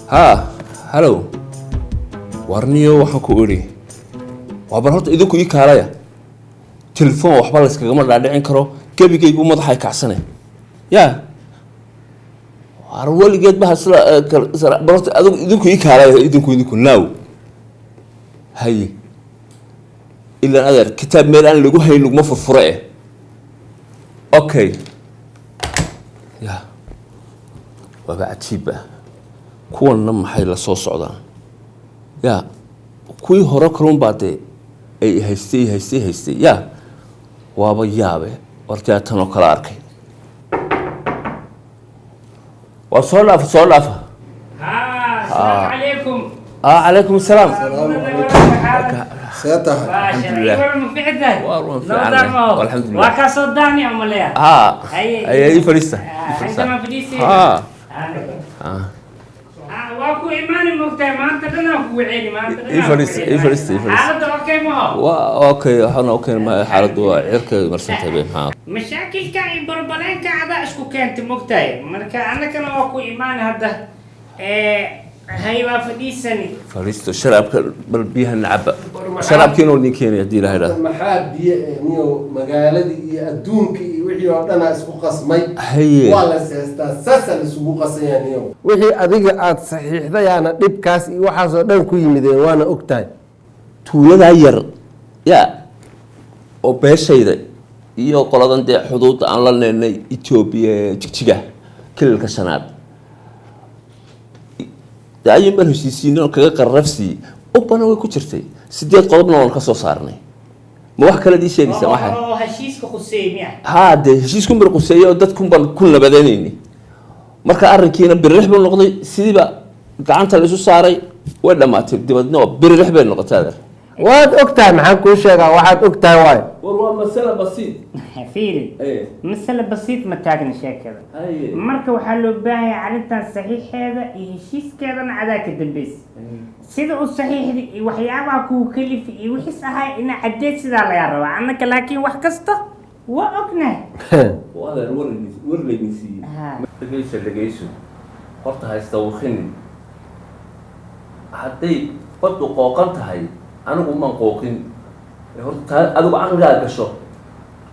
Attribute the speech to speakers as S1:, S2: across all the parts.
S1: ها هلو warniyo waxaan ku iri waa bar horta idinku ii kaalaya telefoon waxba la iskaga dhaadhicin karo gabigaygu madaxa ay kacsanay ya war waligeed ba hasla bar horta idinku ii kaalaya idinku naaw hay ila adar kitaab meel aan lagu hayn laguma furfuro okay ya waa cajiba kuwana maxay la soo socdaan ya kuwii hore kalun baade ay haystay ya waaba yaabe warta tan oo kala arkay wa soo dhaafa
S2: السلام عليكم.
S1: عليكم السلام.
S2: سيادة.
S1: الحمد لله. والحمد لله.
S2: وكاسوداني عمليا.
S1: أي فريسة.
S2: عندما فريسة. واكو إيماني مقطع ما أنت لنا هو عيني ما أنت لنا.
S1: إيه فريسة.
S2: حالته أوكي ما هو.
S1: أوكي إحنا أوكي ما حالته عرك مرسنت بين ها.
S2: مشاكل كاي بربلين كعدا أشكو كانت مقطع مركا أنا كان واكو إيماني هذا. هاي فريسني.
S1: فريسة شراب بالبيها النعبة. شراب كينو نيكين يدي له هذا.
S3: المحاب نيو مقالدي أدونك وحي أنا أسوق قسمي.
S1: هي.
S3: ولا ساسا أسوق قسمي نيو. وحي أديك أت صحيح ذا يعني دبكاس وحصل دم كوي مدين وأنا أكتاي.
S1: تولد عير. يا. وبس هيدا. يو قلادن ده حدود عن لنا إثيوبيا تكتيجا كل الكسنات. دايما بالهشيسين كذا قرفسي أوبنا ويكوتشرتي سديت قلبنا والكسو صارني ما واحد كلا دي شيء سماحة
S2: هشيسك خسيمية
S1: هذا هشيسكم بالقصية ودتكم بالكل بدنيني مركا أرنكينا بالرحب النقطي سيبا قعنت اللي شو صاري ولا ما تبدي بدنا بالرحب النقطة هذا
S3: واد أكتاي معك كل شيء واحد أكتاي واي
S1: والله مسألة بسيط
S2: فيري مسألة بسيط ما تاجن شيء كذا مركا وحلو باهي عرفتها صحيح هذا يهشيس كذا عذاك الدبيس سيدا الصحيح وحيابها كو كلف وحس هاي إن عديت سيدا لا يرى عنك لكن وحكسته وأقنع
S1: وهذا ورلي نسي لقيسو قرطها يستوخني حتى قد قوقنت هاي أنا أقول من قوقين هرتا أدو عقلها قشو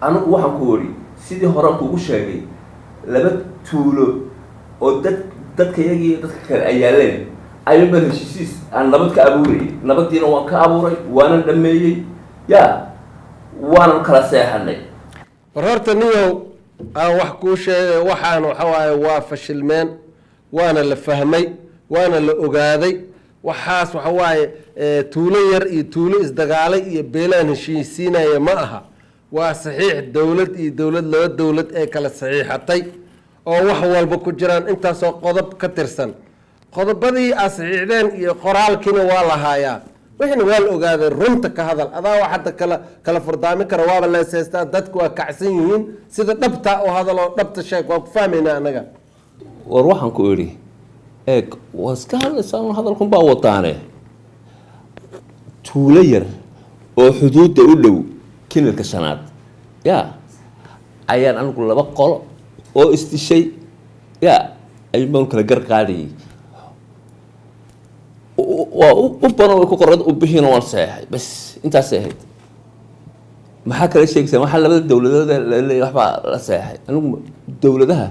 S1: أنا أقول waxaan ku wari sidii hore kuugu sheegay laba tuulo oo dadka yagii dadka kale ay yaaleen ay ma heshiis aan nabad ka abuuray nabadiina waan ka abuuray waana dhameeyay ya waan kala seexanay
S3: wararta niyow aan wax ku sheegay waxaan waxa waaye waa fashilmeen waana la fahmay waana la ogaaday waxaas waxa waaye tuulo yar iyo tuulo isdagaalay iyo beelaan heshiisiinaya ma aha waa saxiix dawlad iyo dawlad laba dawlad ee kala saxiixatay oo wax walba ku jiraan intaasoo qodob ka tirsan qodobadii aad saxiixdeen iyo qoraalkiina waa la haayaa wixina waa la ogaaday runta ka hadal adaa wax hadda kala furdaami kara waaba la heestaa dadku waa kacsan yihiin sida dhabta oo hadal oo dhabta sheeg waa ku fahmaynaa annaga
S1: war waxaan ku idhi eeg waa iska hadlaysaan hadalkun baa wadaane tuulo yar oo xuduudda u dhow kinilka shanaad ya ayaan anigu laba qolo oo istishay ya ayuun baan kala gar qaadayay waa u badan way ku qorad u bixiina waan seexay bas intaasay ahayd maxaa kala sheegaysaa waxaa labada dawladood leeyahay waxbaa la seexay anigu dawladaha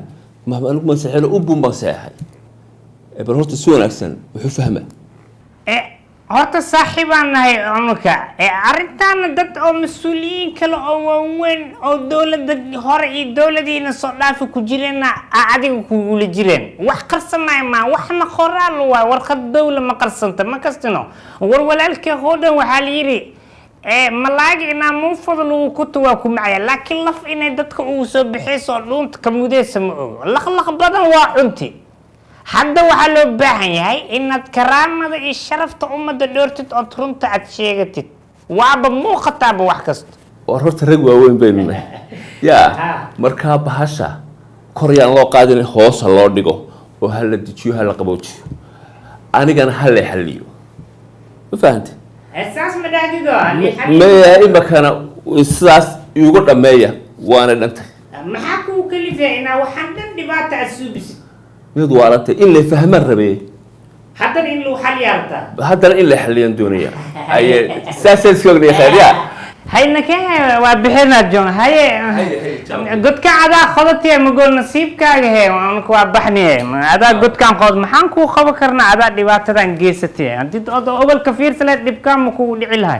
S1: anigu ma seexayna u bun baan seexay bal horta si wanaagsan wuxuu fahmaa
S2: horta saaxiibaan nahay cunuka arrintaana dad oo mas-uuliyiin kale oo waaweyn oo dowladda hore iyo dowladiina soo dhaafi ku jireenna adiga kugula jireen wax qarsamay ma waxna qoraal waa warqad dowla ma qarsanta ma kastino war walaalkii hoodan waxaa la yidhi malaagi inaa muufada lagu kuto waa ku macaya laakiin laf inay dadka ugu soo bixiyso dhuunta ka mudeysa ma ogo laqlaq badan waa cunti hadda waxaa loo baahan yahay inaad karaamada iyo sharafta ummadda dhoortid ood runta aad sheegatid waaba muuqataaba wax kasta
S1: war horta rag waaweyn baynu nahay ya markaa bahasha koryaan loo qaadin hoosa loo dhigo oo hala dejiyo hala qaboojiyo anigana hala xalliyo ma fahantay
S2: أساس مداديدو
S1: ما إمكانه إساس يقول أمية وأنا نمت
S2: ما حكوا كل فينا وحنا دبعت السوبس
S1: ميدوارته إلا فهم الربي
S2: haddana in lagu xaliyarta
S1: haddana in la xaliyaan doonaya haye saasay soogday khayriya
S2: hayna ka waa bixinaa joon haye godka adaa qodatiya magol nasiibkaaga he anku waa baxniye adaa godkan qod maxaan ku qaban karnaa adaa dhibaatadan geysatay hadii obolka fiirsaleed dhibkaan ma kugu dhici lahay